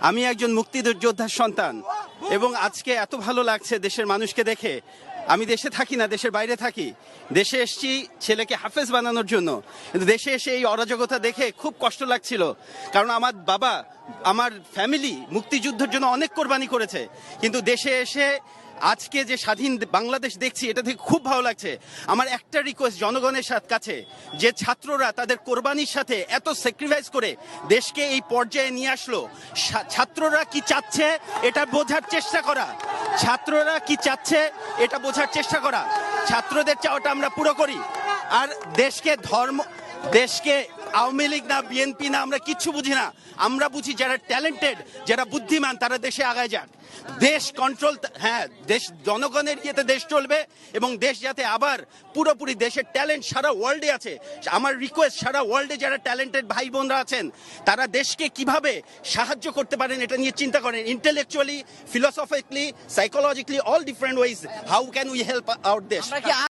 আমি একজন মুক্তিযোদ্ধার সন্তান এবং আজকে এত ভালো লাগছে দেশের মানুষকে দেখে। আমি দেশে থাকি না, দেশের বাইরে থাকি। দেশে এসেছি ছেলেকে হাফেজ বানানোর জন্য, কিন্তু দেশে এসে এই অরাজকতা দেখে খুব কষ্ট লাগছিল। কারণ আমার বাবা, আমার ফ্যামিলি মুক্তিযুদ্ধের জন্য অনেক কোরবানি করেছে, কিন্তু দেশে এসে আজকে যে স্বাধীন বাংলাদেশ দেখছি এটা থেকে খুব ভালো লাগছে। আমার একটা রিকোয়েস্ট জনগণের কাছে, যে ছাত্ররা তাদের কোরবানির সাথে এত স্যাক্রিফাইস করে দেশকে এই পর্যায়ে নিয়ে আসলো, ছাত্ররা কি চাচ্ছে এটা বোঝার চেষ্টা করা, ছাত্ররা কি চাচ্ছে এটা বোঝার চেষ্টা করা। ছাত্রদের চাওয়াটা আমরা পুরো করি। আর দেশকে আওয়ামী লীগ না বিএনপি না আমরা কিচ্ছু বুঝি না। আমরা বুঝি যারা ট্যালেন্টেড, যারা বুদ্ধিমান, তারা দেশে আগায় যাক। দেশ কন্ট্রোল, হ্যাঁ, দেশ জনগণের ইয়েতে দেশ চলবে এবং দেশ যাতে আবার পুরোপুরি, দেশের ট্যালেন্ট সারা ওয়ার্ল্ডে আছে। আমার রিকোয়েস্ট, সারা ওয়ার্ল্ডে যারা ট্যালেন্টেড ভাই বোনরা আছেন তারা দেশকে কিভাবে সাহায্য করতে পারেন এটা নিয়ে চিন্তা করেন। Intellectually, philosophically, psychologically, all different ways how can we help our দেশ।